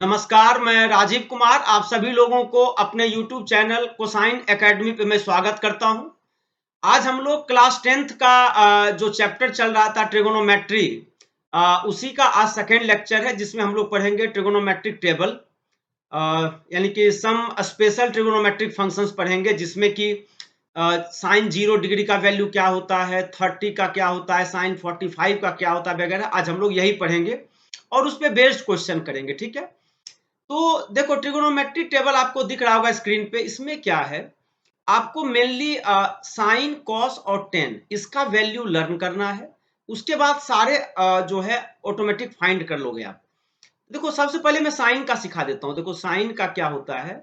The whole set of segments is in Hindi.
नमस्कार, मैं राजीव कुमार आप सभी लोगों को अपने YouTube चैनल कोसाइन एकेडमी पे मैं स्वागत करता हूं। आज हम लोग क्लास 10th का जो चैप्टर चल रहा था ट्रिगोनोमेट्री, उसी का आज सेकेंड लेक्चर है जिसमें हम लोग पढ़ेंगे ट्रिगोनोमेट्रिक टेबल, यानी कि सम स्पेशल ट्रिगोनोमेट्रिक फंक्शंस पढ़ेंगे जिसमें कि साइन 0 डिग्री का वैल्यू क्या होता है, 30 का क्या होता है, साइन 45 का क्या होता है वगैरह। आज हम लोग यही पढ़ेंगे और उस पर बेस्ड क्वेश्चन करेंगे, ठीक है। तो देखो, ट्रिगोनोमेट्रिक टेबल आपको दिख रहा होगा स्क्रीन पे। इसमें क्या है, आपको मेनली साइन कॉस और टेन इसका वैल्यू लर्न करना है। उसके बाद सारे जो है ऑटोमेटिक फाइंड कर लोगे आप। देखो, सबसे पहले मैं साइन का सिखा देता हूं। देखो साइन का क्या होता है।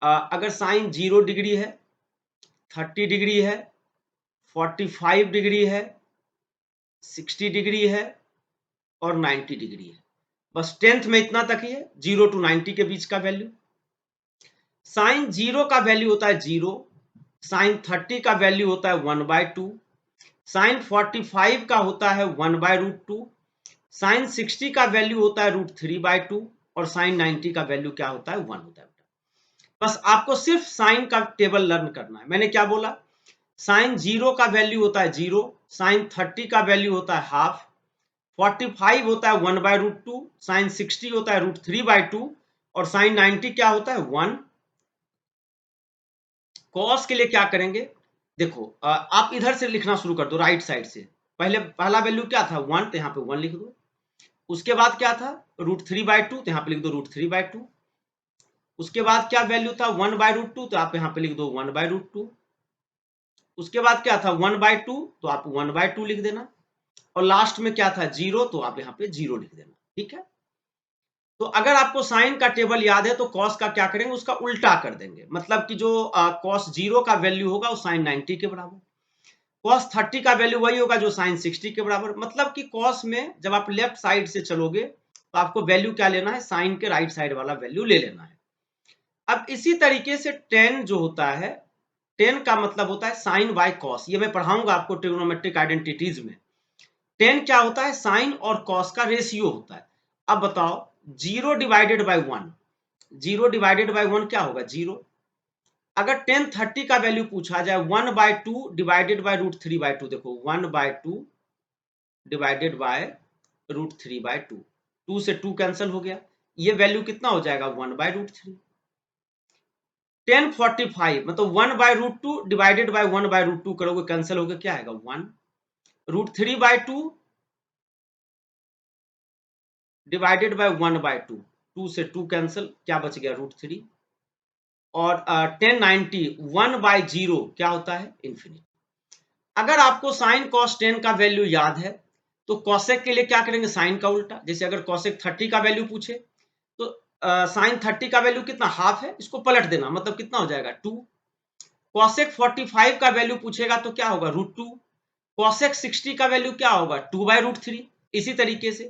अगर साइन 0 डिग्री है, 30 डिग्री है, 45 डिग्री है, 60 डिग्री है और 90 डिग्री है, बस 10th में इतना तक ही है, 0 to 90 के बीच का वैल्यू। साइन 0 का वैल्यू होता है 0, साइन 30 का वैल्यू होता है 1/2, साइन 45 का होता है 1/√2, साइन 60 का वैल्यू होता है √3/2 और साइन 90 का वैल्यू क्या होता है 1 होता है। बस आपको सिर्फ साइन का टेबल लर्न करना है। मैंने क्या बोला, साइन 0 का वैल्यू होता है 0, साइन 30 का वैल्यू होता है हाफ, 45 होता है 1/√2, साइन 60 होता है √3/2 और साइन 90 क्या होता है 1। कॉस के लिए क्या करेंगे, देखो आप इधर से लिखना शुरू कर दो, राइट साइड से। पहले पहला वैल्यू क्या था 1, तो यहाँ पे 1 लिख दो। उसके बाद क्या था √3/2, तो यहाँ पे लिख दो √3/2। उसके बाद क्या वैल्यू था 1/√2, तो आप यहाँ पे लिख दो 1/√2। उसके बाद क्या था 1/2, तो आप 1/2 लिख देना। और लास्ट में क्या था 0, तो आप यहाँ पे 0 लिख देना, ठीक है। तो अगर आपको साइन का टेबल याद है तो कॉस का क्या करेंगे, उसका उल्टा कर देंगे। मतलब कि जो कॉस 0 का वैल्यू होगा वो साइन 90 के बराबर, कॉस 30 का वैल्यू वही होगा जो साइन 60 के बराबर। मतलब कि कॉस में जब आप लेफ्ट साइड से चलोगे तो आपको वैल्यू क्या लेना है, साइन के राइट साइड वाला वैल्यू ले लेना है। अब इसी तरीके से टेन जो होता है, टेन का मतलब होता है साइन बाय कॉस। ये मैं पढ़ाऊंगा आपको ट्रिग्नोमेट्रिक आइडेंटिटीज में। टेन क्या होता है, साइन और कॉस का रेशियो होता है। अब बताओ 0/1, 0/1 क्या होगा 0। अगर 10/30 का वैल्यू पूछा जाए 1/2 डिवाइडेड बाय √3/2, देखो 1/2 डिवाइडेड बाय √3/2, 2 से 2 कैंसिल हो गया, ये वैल्यू कितना हो जाएगा 1/√3। 1045 मतलब 1/√2 डिवाइडेड बाय 1/√2 करोगे, कैंसिल होकर क्या आएगा 1। √3/2 डिवाइडेड बाय 1/2, 2 से 2 कैंसिल, क्या बच गया √3। और 1090 1/0 क्या होता है इन्फिनिटी। अगर आपको साइन कॉस 10 का वैल्यू याद है तो कॉसेक के लिए क्या करेंगे, साइन का उल्टा। जैसे अगर कॉसेक 30 का वैल्यू पूछे तो साइन 30 का वैल्यू कितना हाफ है, इसको पलट देना, मतलब कितना हो जाएगा 2। कॉसेक 45 का वैल्यू पूछेगा तो क्या होगा √2। कॉसेक 60 का वैल्यू क्या होगा 2/√3। इसी तरीके से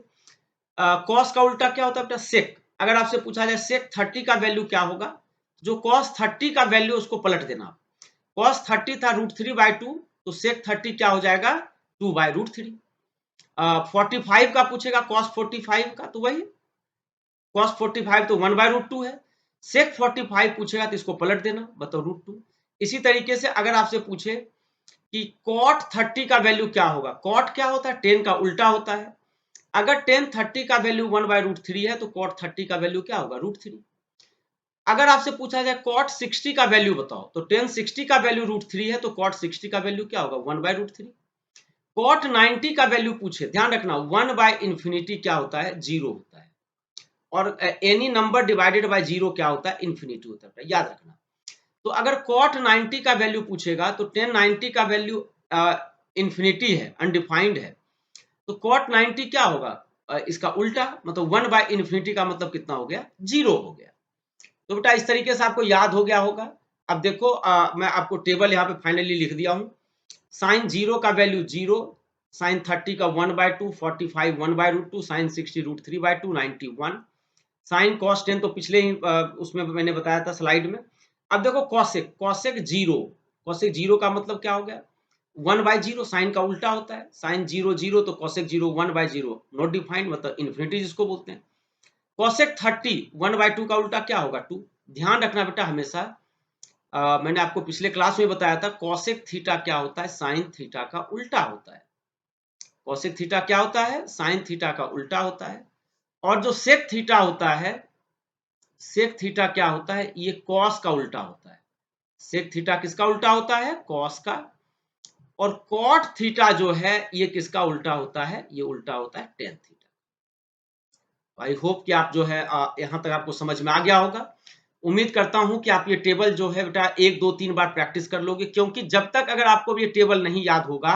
कॉस का उल्टा क्या होता है बेटा, सेक। अगर आपसे पूछा जाए सेक 30 का वैल्यू क्या होगा, जो कॉस 30 का वैल्यू उसको पलट देना। कॉस 30 था √3/2, तो सेक 30 क्या हो जाएगा 2/√3। 45 का पूछेगा कॉस 45 का, तो वही कॉस 45 तो 1/√2 है। सेक 45 पूछेगा तो इसको पलट देना, बताओ √2। इसी तरीके से अगर आपसे पूछे कि कॉट 30 का वैल्यू क्या होगा, कॉट क्या होता है 10 का उल्टा होता है। अगर 10/30 का वैल्यू 1/√3 है तो कॉट 30 का वैल्यू क्या होगा √3। अगर आपसे पूछा जाए कॉट 60 का वैल्यू बताओ, तो 1060 का वैल्यू √3 है तो कॉट 60 का वैल्यू क्या होगा 1/√3। कॉट 90 का वैल्यू पूछे, ध्यान रखना 1/∞ क्या होता है 0 होता है, और एनी नंबर डिवाइडेड बाय 0 क्या होता है इन्फिनिटी होता है, याद रखना। तो अगर कॉट 90 का वैल्यू पूछेगा तो 1090 का वैल्यू इन्फिनिटी है, अनडिफाइंड है, तो कॉट 90 क्या होगा इसका उल्टा, मतलब 1/∞ का मतलब कितना हो गया 0 हो गया। तो बेटा इस तरीके से आपको याद हो गया होगा। अब देखो मैं आपको टेबल यहाँ पे फाइनली लिख दिया हूँ। साइन 0 का वैल्यू 0, साइन 30 का 1/2, 45 1/√2, साइन 60 √3/2, 91। साइन कॉस 10 तो पिछले ही उसमें मैंने बताया था स्लाइड में। अब देखो कॉसेक, कॉसेक 0, कॉसेक 0 का मतलब क्या हो गया 1/0, साइन का उल्टा होता है। साइन 0 0 तो कॉसेक 0 1/0, नॉट डिफाइंड, मतलब इन्फिनिटी जिसको बोलते हैं। कोसेक 30 1/2 का उल्टा क्या होगा 2। ध्यान रखना बेटा हमेशा, मैंने आपको पिछले क्लास में बताया था कोसेक थीटा क्या होता है, साइन थीटा का उल्टा होता है। कोसेक थीटा क्या होता है, साइन थीटा का उल्टा होता है। और जो सेक थीटा होता है, सेक थीटा क्या होता है, ये कॉस का उल्टा होता है। सेक थीटा किसका उल्टा होता है, कॉस का। और कॉट थीटा जो है ये किसका उल्टा होता है, ये उल्टा होता है टेन थीटा। आई होप कि आप जो है यहां तक आपको समझ में आ गया होगा। उम्मीद करता हूं कि आप ये टेबल जो है बेटा 1 2 3 बार प्रैक्टिस कर लोगे, क्योंकि जब तक अगर आपको ये टेबल नहीं याद होगा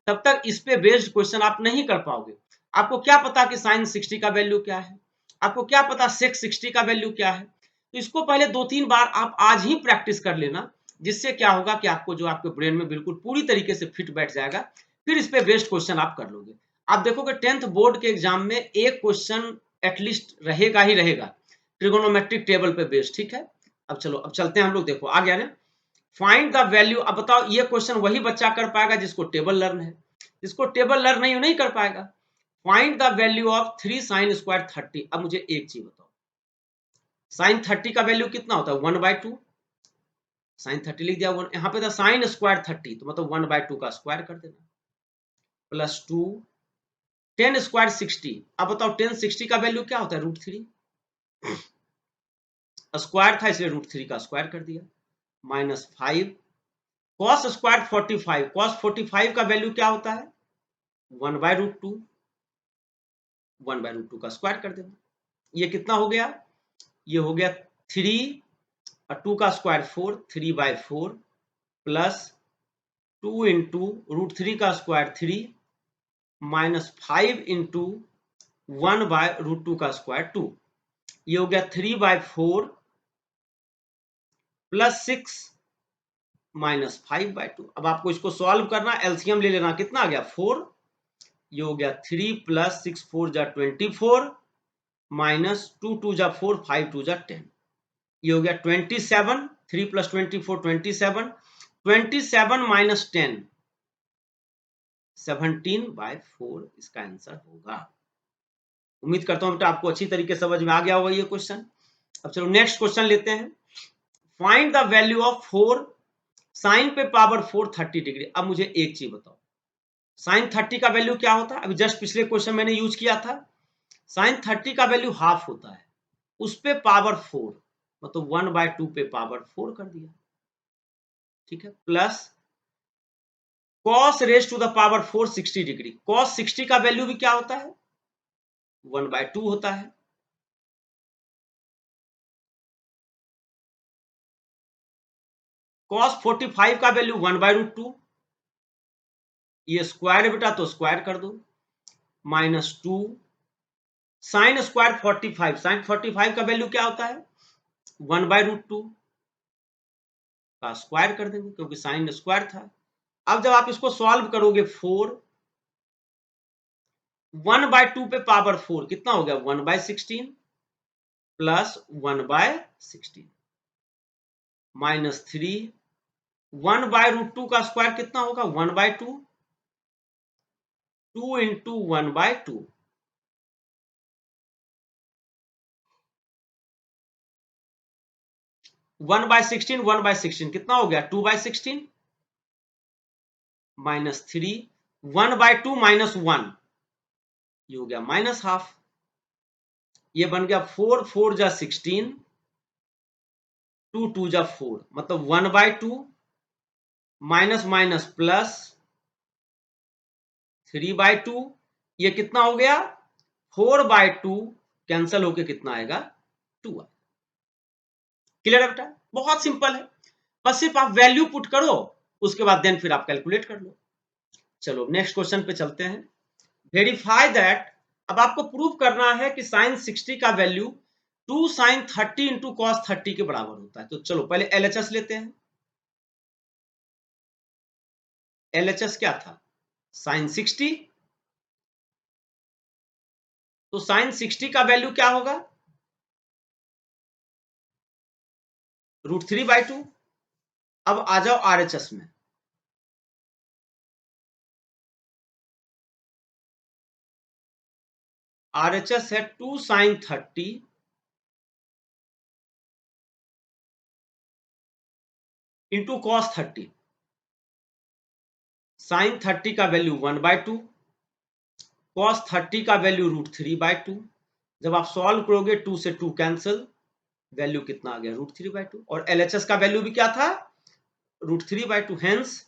तब तक इस पे बेस्ड क्वेश्चन आप नहीं कर पाओगे। आपको क्या पता कि साइन 60 का वैल्यू क्या है, आपको क्या पता सेक 60 का वैल्यू क्या है। तो इसको पहले 2 3 बार आप आज ही प्रैक्टिस कर लेना, जिससे क्या होगा कि आपको जो आपके ब्रेन में बिल्कुल पूरी तरीके से फिट बैठ जाएगा। फिर इस पे बेस्ड क्वेश्चन आप कर लोगे। आप देखोगे 10th बोर्ड के एग्जाम में एक क्वेश्चन एटलीस्ट रहेगा ही रहेगा ट्रिगोनोमेट्रिक टेबल पे बेस्ड, ठीक है। अब चलो, अब चलते हैं हम लोग, देखो आ गया ना, फाइंड द वैल्यू। अब बताओ ये क्वेश्चन वही बच्चा कर पाएगा जिसको टेबल लर्न है, जिसको टेबल लर्न नहीं कर पाएगा। Find the value of 3 sign square 30। अब मुझे एक चीज बताओ, साइन 30 का वैल्यू कितना होता है 1/2। साइन 30 लिख दिया, यहाँ पे था साइन स्क्वायर 30 तो मतलब 1/2 का स्क्वायर कर देना, प्लस 2 10 स्क्वायर 60। अब बताओ 10 60 का वैल्यू क्या होता है √3, स्क्वायर था इसलिए √3 का स्क्वायर कर दिया, माइनस 5 कॉस स्क्वायर 45। कॉस 45 का वैल्यू क्या होता है 1/√2, 1/√2 का स्क्वायर कर देना। ये कितना हो गया, ये हो गया 3 और 2 का स्क्वायर 4, 3/4 प्लस 2 इंटू √3 का स्क्वायर 3 माइनस 5 इंटू 1/√2 का स्क्वायर 2। ये हो गया 3/4 प्लस 6 माइनस 5/2। अब आपको इसको सॉल्व करना, एलसीएम ले लेना, कितना आ गया 4। ये हो गया 3 प्लस 6 4 जा 24 माइनस 2 2 जा 4 5 2 जा 10। ये हो गया 27, 3 प्लस 24 27, 27 माइनस 10 17/4 इसका आंसर होगा। उम्मीद करता हूं बेटा आपको अच्छी तरीके से समझ में आ गया होगा ये क्वेश्चन। अब चलो नेक्स्ट क्वेश्चन लेते हैं। Find the value of 4 sine पे पावर 4 30 डिग्री। अब मुझे एक चीज बताओ, साइन 30 का वैल्यू क्या होता है, अभी जस्ट पिछले क्वेश्चन मैंने यूज किया था, साइन 30 का वैल्यू हाफ होता है, उस पे पावर 4 मतलब 1/2 पे पावर 4 कर दिया, ठीक है, plus cos raise to the power 4 60 degree. cos 60 का वैल्यू भी क्या होता है 1/2 होता है। cos 45 का वैल्यू 1/√2, ये स्क्वायर बेटा तो स्क्वायर कर दो, माइनस 2 साइन स्क्वायर 45, साइन 45 का वैल्यू क्या होता है 1/√2 का स्क्वायर कर देंगे क्योंकि साइन स्क्वायर था। अब जब आप इसको सॉल्व करोगे 4 1/2 पे पावर 4 कितना हो गया 1/16 प्लस 1/16 माइनस 3 1/√2 का स्क्वायर कितना होगा 1/2, 2 इंटू 1/2 1/16, 1/16 कितना हो गया 2/16 माइनस 3 1/2 माइनस 1, ये हो गया माइनस हाफ। ये बन गया 4 4 जा 16, 2 2 जा 4 मतलब 1/2 माइनस माइनस प्लस 3/2। ये कितना हो गया 4/2 कैंसल होके कितना आएगा 2। क्लियर है बेटा, बहुत सिंपल है, बस सिर्फ आप वैल्यू पुट करो, उसके बाद देन फिर आप कैलकुलेट कर लो। चलो नेक्स्ट क्वेश्चन पे चलते हैं। वेरीफाई दैट, अब आपको प्रूव करना है कि साइन 60 का वैल्यू 2 साइन 30 इंटू कॉस 30 के बराबर होता है। तो चलो पहले एलएचएस लेते हैं। एलएचएस क्या था साइन 60, तो साइन 60 का वैल्यू क्या होगा √3/2। अब आ जाओ आरएचएस में, RHS है 2 sin 30 इंटू cos 30। sin 30 का वैल्यू 1/2, cos 30 का वैल्यू √3/2। जब आप सॉल्व करोगे 2 से 2 कैंसिल, वैल्यू कितना आ गया √3/2। और LHS का वैल्यू भी क्या था √3/2। Hence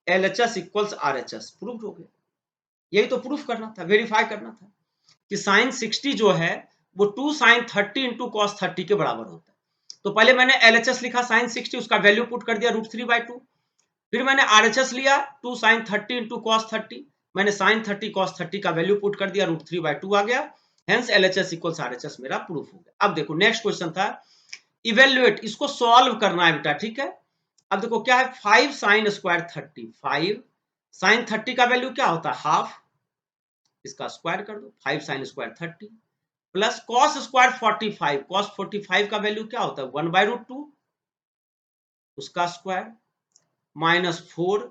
LHS equals RHS। Proof हो गया। यही तो प्रूफ करना था, वेरीफाई करना था कि sin 60 जो है वो 2 sin 30 इंटू cos 30 के बराबर होता है। तो पहले मैंने LHS लिखा sin 60, उसका वैल्यू पुट कर दिया √3/2। फिर मैंने RHS लिया 2 sin 30 इंटू cos 30, मैंने sin 30 cos 30 का वैल्यू पुट कर दिया √3/2 आ गया। हेंस LHS इक्वल्स RHS मेरा प्रूफ हो गया। अब देखो नेक्स्ट क्वेश्चन था इवेल्युएट, इसको सॉल्व करना है बेटा, ठीक है। अब देखो क्या है 5 sin स्क्वायर 30, 5 sin 30 का वैल्यू क्या होता है हाफ, इसका स्क्वायर कर दो 5 sin square 30 plus cos square 45, cos 45 का वैल्यू क्या होता है 1/√2 उसका स्क्वायर माइनस 4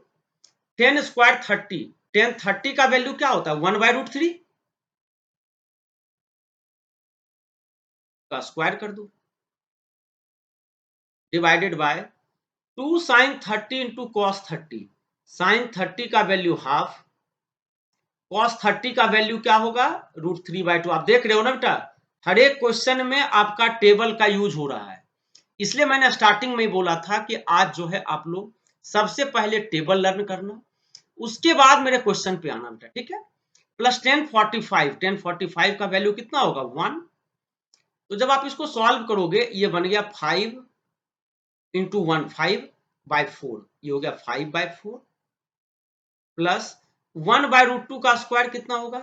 10 स्क्वायर 30, 10 30 का वैल्यू क्या होता है 1/√3 का स्क्वायर कर दो divided by 2 sin 30 into cos 30, sin 30 का वैल्यू हाफ, cos 30 का वैल्यू क्या होगा √3/2। आप देख रहे हो ना बेटा, हर एक क्वेश्चन में आपका टेबल का यूज हो रहा है। इसलिए मैंने स्टार्टिंग में ही बोला था कि आज जो है आप लोग सबसे पहले टेबल लर्न करना, उसके बाद मेरे क्वेश्चन पे आना बेटा, ठीक है। प्लस 1045 का वैल्यू कितना होगा 1। तो जब आप इसको सॉल्व करोगे ये बन गया 5 इंटू 1 5/4, ये हो गया 5/4 प्लस 1/√2 का स्क्वायर कितना होगा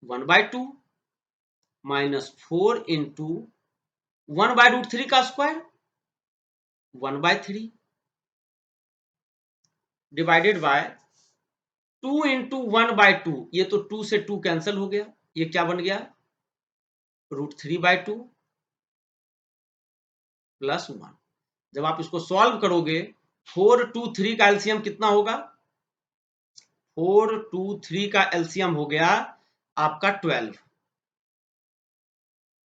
1/2 माइनस 4 इंटू 1/√3 का स्क्वायर 1/3 डिवाइडेड बाय 2 इंटू 1/2, ये तो 2 से 2 कैंसिल हो गया, ये क्या बन गया √3/2 प्लस 1। जब आप इसको सॉल्व करोगे 4 2 3 का एलसीएम कितना होगा 4 2 3 का एलसीएम हो गया आपका 12।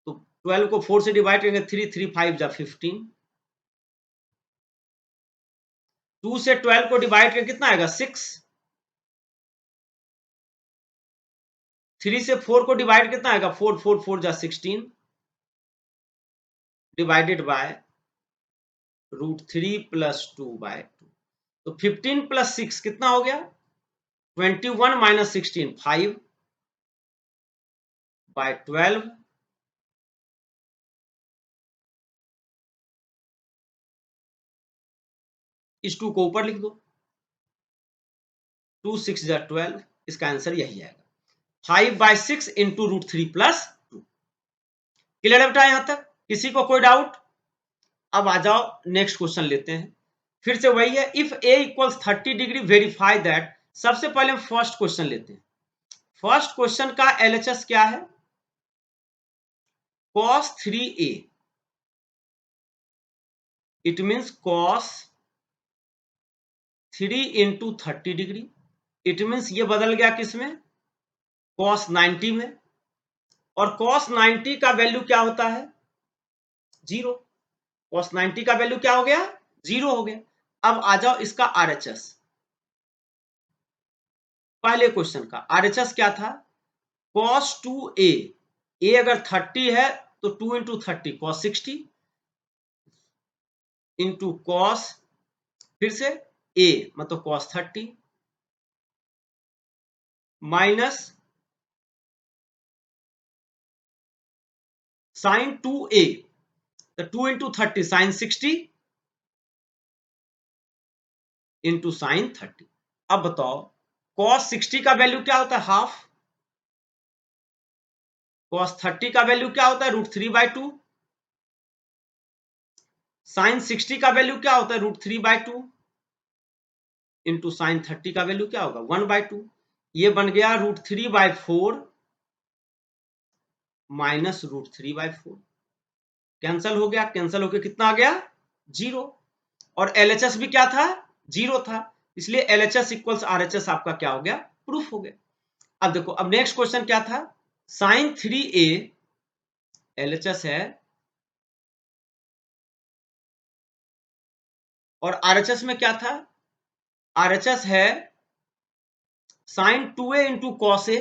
तो 12 को 4 से डिवाइड करेंगे 3 3 5 जा 15, 2 से 12 को डिवाइड करके कितना आएगा 6, 3 से 4 को डिवाइड कितना आएगा 4 4 4 जा 16 डिवाइडेड बाय √3 प्लस 2/2। तो 15 प्लस 6 कितना हो गया 21 माइनस 16 5/12 इस 2 को ऊपर लिख दो 2 6 जा 12, इसका आंसर यही आएगा 5/6 इंटू √3 प्लस 2। क्लियर है बेटा यहां तक, किसी को कोई डाउट। अब आ जाओ नेक्स्ट क्वेश्चन लेते हैं, फिर से वही है if a equals 30 degree verify that. सबसे पहले हम फर्स्ट क्वेश्चन लेते हैं। फर्स्ट क्वेश्चन का LHS क्या है cos 3a, it means cos 3 into 30 degree, it means ये बदल गया किसमें cos 90 में, और cos 90 का वैल्यू क्या होता है 0। cos 90 का वैल्यू क्या हो गया 0 हो गया। अब आ जाओ इसका RHS। पहले क्वेश्चन का RHS क्या था cos 2a, a अगर 30 है तो 2 इंटू 30 cos 60 इंटू cos फिर से a मतलब cos 30 माइनस sin 2a, तो 2 इंटू 30 sin 60 इंटू sin 30। अब बताओ cos 60 का वैल्यू क्या होता है हाफ, cos 30 का वैल्यू क्या होता है √3/2, sin 60 का वैल्यू क्या होता है √3/2 इंटू sin 30 का वैल्यू क्या होगा 1/2। ये बन गया √3/4 माइनस √3/4, कैंसल हो गया, कैंसल होकर कितना आ गया 0। और LHS भी क्या था 0 था, इसलिए LHS इक्वल्स RHS आपका क्या हो गया प्रूफ हो गया। अब देखो, अब नेक्स्ट क्वेश्चन क्या था, साइन 3a LHS है और RHS में क्या था, RHS है sign 2a into cos A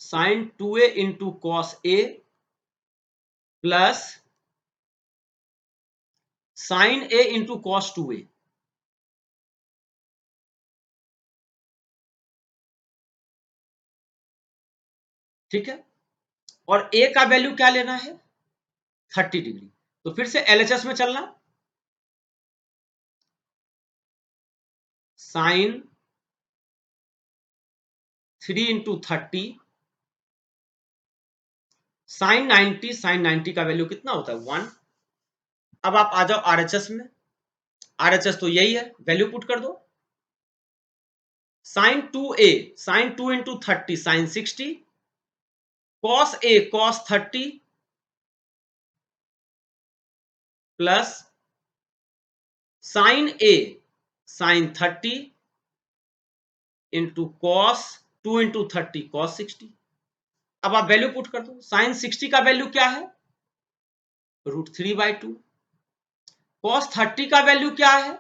sign 2a into cos A plus sine A into cos 2a। ठीक है, और ए का वैल्यू क्या लेना है, 30 डिग्री। तो फिर से LHS में चलना, साइन 3 इंटू 30 साइन 90, साइन 90 का वैल्यू कितना होता है 1। अब आप आ जाओ RHS में, RHS तो यही है, वैल्यू पुट कर दो, sine 2a sine 2 into 30 sine 60 cos A cos 30 plus sine A sine 30 into cos 2 into 30 cos 60। अब आप वैल्यू पुट कर दो, साइन 60 का वैल्यू क्या है √3/2, कॉस 30 का वैल्यू क्या है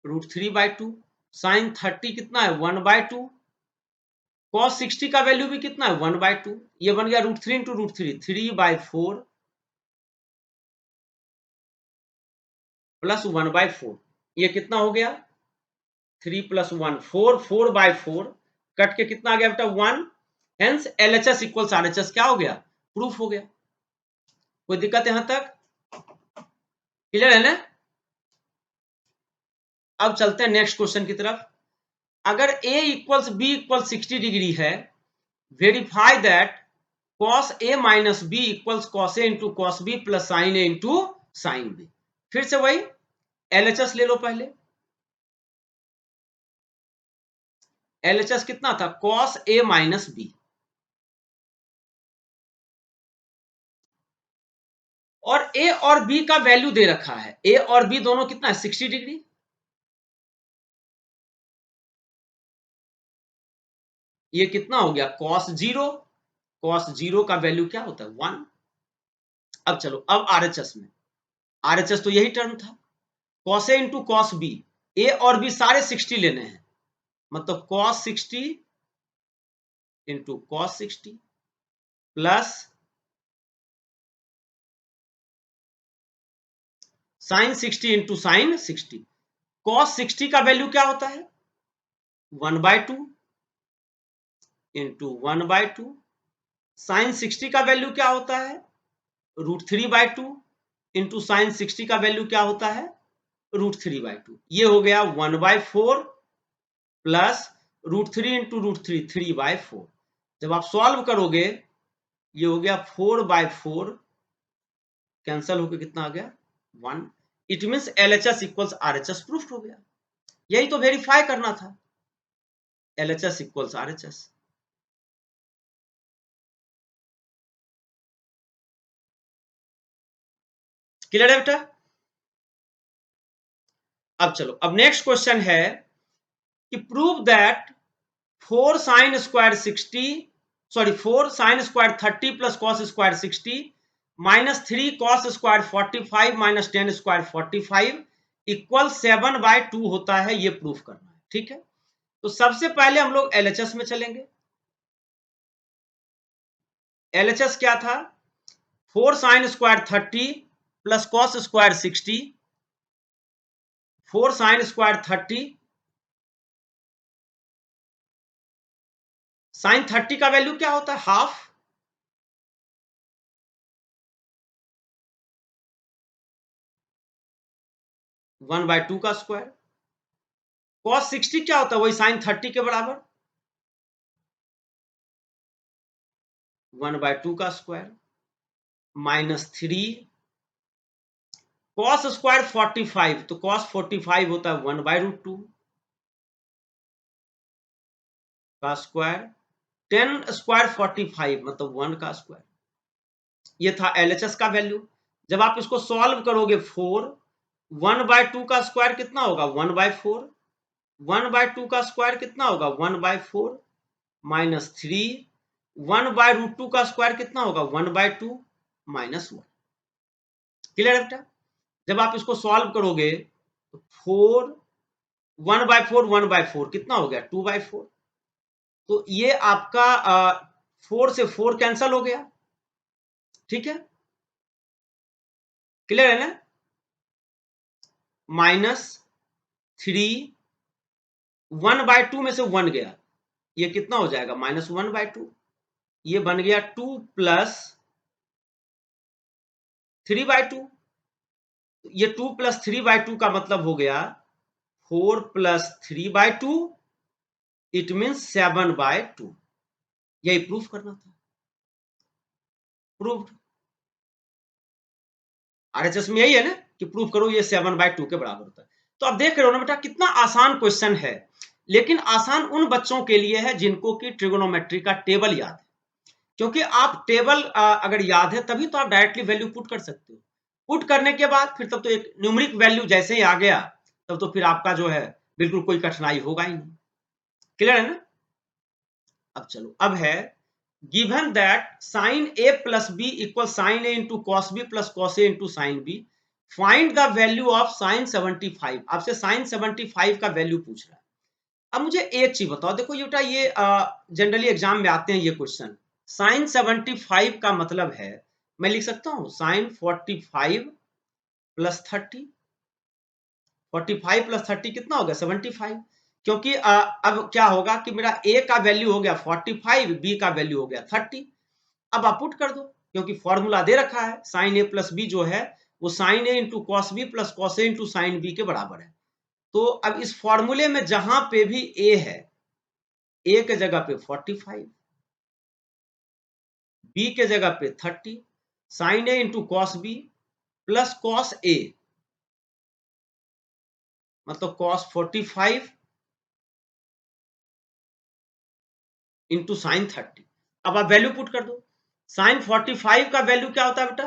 √3/2, साइन 30 कितना है 1/2, कॉस 60 का वैल्यू भी कितना है 1/2, ये बन गया √3 इंटू √3 3/4 प्लस 1/4, ये कितना हो गया 3 + 1 4 4/4 कट के कितना आ गया बेटा 1। हेंस LHS इक्वल्स RHS क्या हो गया, प्रूफ हो गया। कोई दिक्कत यहां तक क्लियर है ना। अब चलते हैं नेक्स्ट क्वेश्चन की तरफ। अगर a equals b equals 60 degree है, verify that cos a minus b equals cos a into cos b plus sin a into sin b। फिर से वही LHS ले लो पहले, LHS कितना था cos a माइनस b, और a और b का वैल्यू दे रखा है, a और b दोनों कितना है 60 डिग्री, ये कितना हो गया cos 0, cos 0 का वैल्यू क्या होता है 1। अब चलो अब RHS में, RHS तो यही टर्म था cos a into cos b, a और b सारे 60 लेने हैं, मतलब cos 60 into cos 60 plus sin 60 into sin 60। cos 60 का वैल्यू क्या होता है 1/2 इंटू 1/2, sin 60 का वैल्यू क्या होता है √3/2 इंटू साइन 60 का वैल्यू क्या होता है √3/2, ये हो गया 1/4 प्लस √3 इंटू √3 3/4। जब आप सॉल्व करोगे ये हो गया 4/4, कैंसल होकर कितना आ गया 1। It means LHS equals RHS proof हो गया, यही तो वेरीफाई करना था, LHS इक्वल्स RHS। क्लियर है बेटा। अब चलो, अब नेक्स्ट क्वेश्चन है कि prove that 4 sin square 60 sorry 4 sin square 30 plus cos square 60 minus 3 cos square 45 minus 10 square 45 equal 7/2 होता है, ये प्रूफ करना है। ठीक है, तो सबसे पहले हम लोग LHS में चलेंगे। LHS क्या था 4 sin square 30 plus cos square 60, 4 sin square 30 sin 30 का वैल्यू क्या होता है हाफ, 1/2 का स्क्वायर, cos 60 क्या होता है वही sin 30 के बराबर 1/2 का स्क्वायर माइनस 3 cos स्क्वायर 45, तो cos 45 होता है 1/√2 का स्क्वायर, 10 स्क्वायर 45 मतलब 1 का स्क्वायर। ये था LHS का वैल्यू। जब आप इसको सॉल्व करोगे 4 1/2 का स्क्वायर कितना होगा 1/4, 1/2 का स्क्वायर कितना होगा 1/4 माइनस 3, 1/√2 का स्क्वायर कितना होगा 1/2 माइनस 1। क्लियर है बेटा? जब आप इसको सॉल्व करोगे तो 4, 1/4 1/4 कितना हो गया 2/4। तो ये आपका 4 से 4 कैंसल हो गया। ठीक है, क्लियर है ना? -3, 1/2 में से 1 गया, ये कितना हो जाएगा -1/2। ये बन गया 2 प्लस 3/2। ये 2 प्लस 3/2 का मतलब हो गया 4 प्लस 3/2, इट मीन्स 7/2। यही प्रूफ करना था। प्रूफ आरएचएस में यही है ना कि प्रूफ करो ये 7/2 के बराबर होता है। तो आप देख रहे हो ना बेटा कितना आसान क्वेश्चन है, लेकिन आसान उन बच्चों के लिए है जिनको कि ट्रिगोनोमेट्री का टेबल याद है। क्योंकि आप टेबल अगर याद है तभी तो आप डायरेक्टली वैल्यू पुट कर सकते हो। पुट करने के बाद फिर तब तो एक न्यूमेरिक वैल्यू जैसे ही आ गया तब तो फिर आपका जो है बिल्कुल कोई कठिनाई होगा ही नहीं। क्लियर है ना? अब चलो, अब है given that sin a plus b equals sin a into cos b plus cos a into sin b, find the value of sin 75। आपसे sin 75 का वैल्यू पूछ रहा है। अब मुझे एक चीज बताओ, देखो ये बेटा ये जनरली एग्जाम में आते हैं ये क्वेश्चन। sin 75 का मतलब है, मैं लिख सकता हूं sin 45 प्लस 30, 45 प्लस 30 कितना हो गया 75। क्योंकि अब क्या होगा कि मेरा a का वैल्यू हो गया 45, b का वैल्यू हो गया 30। अब आप पुट कर दो, क्योंकि फॉर्मूला दे रखा है साइन ए प्लस बी जो है वो sine A into cos B plus cos A into sine B के बराबर है। तो अब इस फॉर्मूले में जहां पे भी ए है, ए के जगह पे 45, बी के जगह पे 30, sine A into cos B plus cos A, मतलब कॉस 45 इंटू साइन 30। अब आप वैल्यू पुट कर दो। साइन 45 का वैल्यू क्या होता है बेटा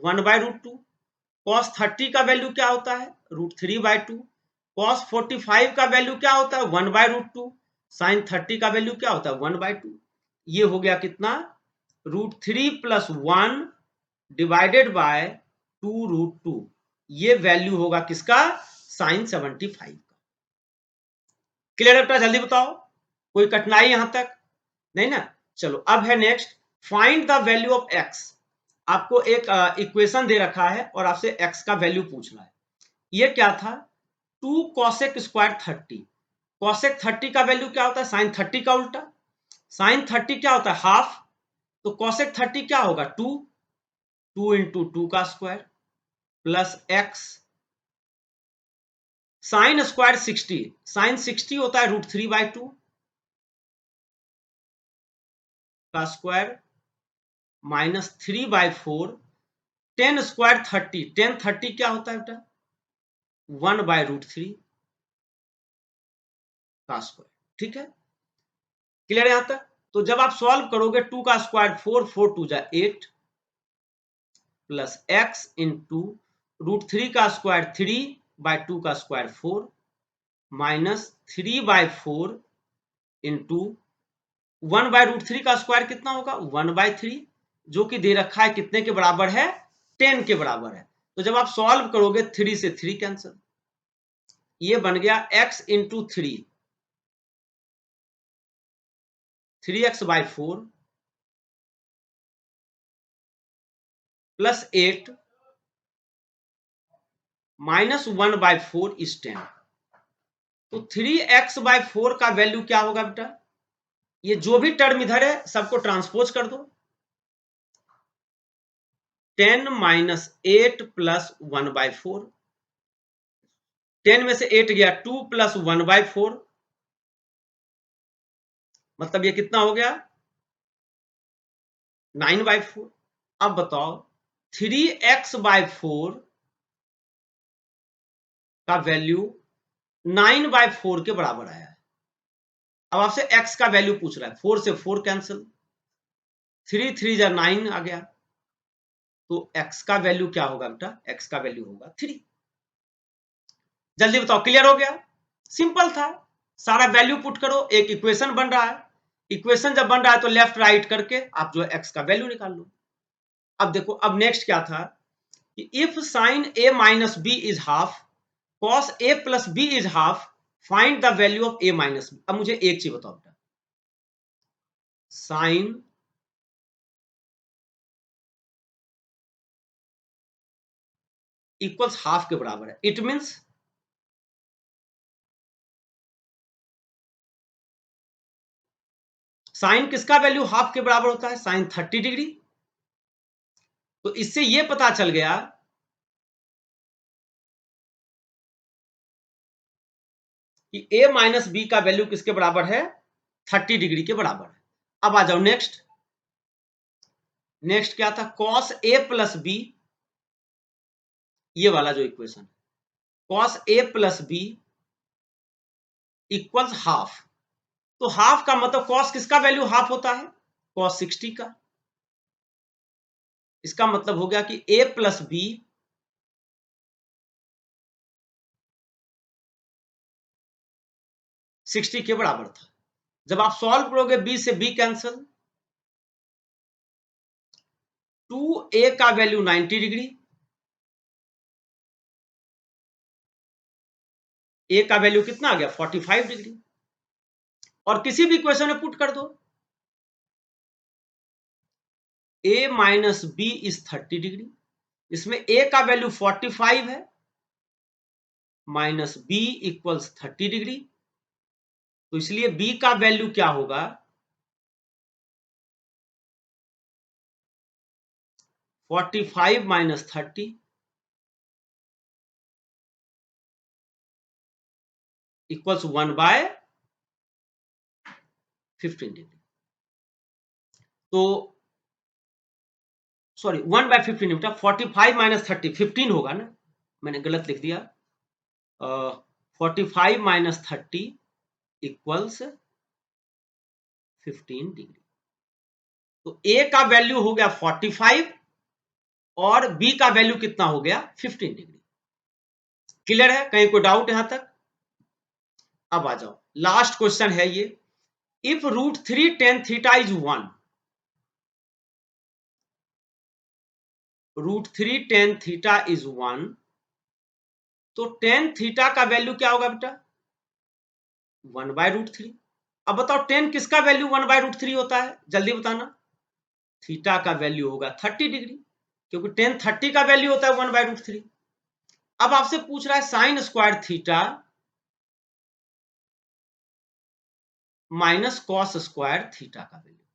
1/√2। कॉस 30 का वैल्यू क्या होता है √3/2। कॉस 45 का वैल्यू क्या होता है 1/√2। साइन 30 का वैल्यू क्या होता है 1/2। ये हो गया कितना √3 प्लस 1 डिवाइडेड बाय 2√2। ये वैल्यू होगा किसका साइन 75 का। क्लियर है बेटा? जल्दी बताओ, कोई कठिनाई यहां तक नहीं ना? चलो अब है next, find the value of x. आपको एक इक्वेशन दे रखा है और आपसे एक्स का वैल्यू पूछना है। ये क्या था 2 कॉसेक स्क्वायर 30। कॉसेक 30 का वैल्यू क्या होता है साइन 30 का उल्टा। साइन 30 क्या होता है हाफ, तो कॉसेक 30 क्या होगा 2, 2 इंटू 2 का square plus x. Sine square 60, sine 60 होता है √3/2 का स्क्वायर माइनस 3/4। 10 स्क्वायर 30, 10 30 क्या होता है बेटा 1/√3 का स्क्वायर। ठीक है, क्लियर है यहां तक? तो जब आप सॉल्व करोगे 2 का स्क्वायर 4, 4 2 जा 8 प्लस एक्स इंटू √3 का स्क्वायर 3/2 का स्क्वायर 4 माइनस 3/4 इंटू 1/√3 का स्क्वायर कितना होगा 1/3, जो कि दे रखा है कितने के बराबर है 10 के बराबर है। तो जब आप सॉल्व करोगे 3 से 3 कैंसिल, ये बन गया x into 3x/4 plus 8 minus 1/4 is 10। तो 3x/4 का वैल्यू क्या होगा बेटा, ये जो भी टर्म इधर है सबको ट्रांसपोज कर दो। 10 माइनस 8 प्लस 1/4, 10 में से 8 गया 2 प्लस 1/4, मतलब ये कितना हो गया 9/4। अब बताओ 3x/4 का वैल्यू 9/4 के बराबर आया है। अब आपसे x का वैल्यू पूछ रहा है, 4 से 4 कैंसिल, 3 3 जा 9 आ गया। तो x का वैल्यू क्या होगा बेटा, x का वैल्यू होगा 3। जल्दी बताओ, क्लियर हो गया? सिंपल था, सारा वैल्यू पुट करो, एक इक्वेशन बन रहा है। इक्वेशन जब बन रहा है तो लेफ्ट राइट करके आप जो है एक्स का वैल्यू निकाल लो। अब देखो, अब नेक्स्ट क्या था कि if sine A minus B is half cos A plus B is half find the value of A minus B. अब मुझे एक चीज बताओ बेटा, साइन इक्वल्स हाफ के बराबर है, इट मींस साइन किसका वैल्यू हाफ के बराबर होता है? Sine 30 degree. तो इससे यह पता चल गया कि a माइनस बी का वैल्यू किसके बराबर है? 30 डिग्री के बराबर है। अब आ जाओ नेक्स्ट, नेक्स्ट क्या था? कॉस ए प्लस बी, ये वाला जो equation, cos A plus B equals half. तो हाफ का मतलब कॉस किसका वैल्यू हाफ होता है? कॉस 60 का। इसका मतलब हो गया कि a प्लस बी सिक्सटी के बराबर था। जब आप सॉल्व करोगे b से b कैंसिल, 2a का वैल्यू 90 डिग्री, a का वैल्यू कितना आ गया? 45 डिग्री। और किसी भी इक्वेशन में पुट कर दो, a minus B is 30 degree, इसमें a का वैल्यू 45 है, माइनस b इक्वल्स 30 डिग्री, तो इसलिए b का वैल्यू क्या होगा? 45 माइनस 30 इक्वल्स 1/15 डिग्री। तो सॉरी, 1/15 बेटा, 45 माइनस 30 15 होगा ना, मैंने गलत लिख दिया। 45 माइनस 30 इक्वल्स 15 डिग्री। तो a का वैल्यू हो गया 45 और b का वैल्यू कितना हो गया? 15 डिग्री। क्लियर है? कहीं कोई डाउट यहां तक? अब आ जाओ, लास्ट क्वेश्चन है ये, if √3 tan theta is 1, √3 tan theta is 1, तो tan थीटा का वैल्यू क्या होगा बेटा? 1/√3। अब बताओ tan किसका वैल्यू 1/√3 होता है? जल्दी बताना। थीटा का वैल्यू होगा 30 डिग्री, क्योंकि tan 30 का वैल्यू होता है 1/√3। अब आपसे पूछ रहा है sine square theta minus cos square theta का वैल्यू,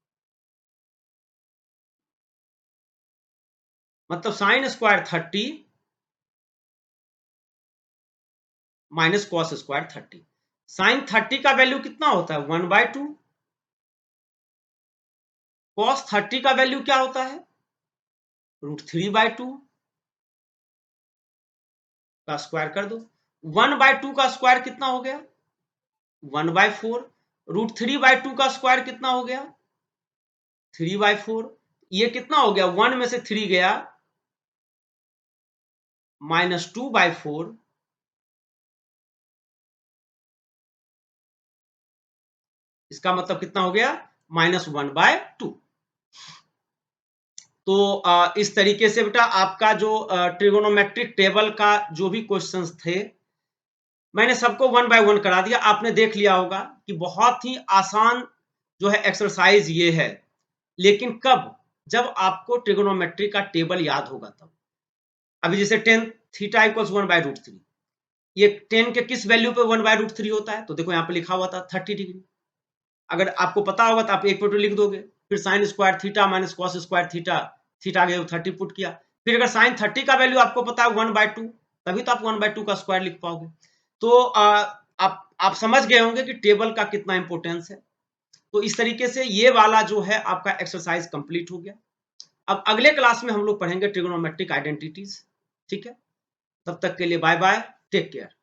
मतलब sine square 30 minus cos square 30। Sine 30 का वैल्यू कितना होता है? 1/2। कॉस 30 का वैल्यू क्या होता है? √3/2 का स्क्वायर कर दो। 1/2 का स्क्वायर कितना हो गया? 1/4। √3/2 का स्क्वायर कितना हो गया? 3/4। ये कितना हो गया? 1 में से 3 गया, -2/4, इसका मतलब कितना हो गया? -1/2। तो इस तरीके से बेटा आपका जो ट्रिगोनोमेट्रिक टेबल का जो भी क्वेश्चंस थे, मैंने सबको 1 बाय 1 करा दिया। आपने देख लिया होगा कि बहुत ही आसान जो है एक्सरसाइज ये है, लेकिन कब? जब आपको ट्रिगोनोमेट्री का टेबल याद होगा तब। अभी जैसे tan थीटा इक्वल्स 1/√3, ये tan के किस वैल्यू पे 1/√3 होता है? तो देखो यहाँ पे लिखा हुआ था 30 डिग्री। अगर आपको पता होगा तो आप एक पे लिख दोगे, फिर sign square theta minus cos square theta, theta के 30 पुट किया, फिर अगर साइन 30 का वैल्यू आपको पता है 1/2, तभी तो आप 1/2 का स्क्वायर लिख पाओगे। तो आप समझ गए होंगे कि टेबल का कितना इंपॉर्टेंस है। तो इस तरीके से ये वाला जो है आपका एक्सरसाइज कंप्लीट हो गया। अब अगले क्लास में हम लोग पढ़ेंगे ट्रिगोनोमेट्रिक आइडेंटिटीज। ठीक है, तब तक के लिए बाय बाय, टेक केयर।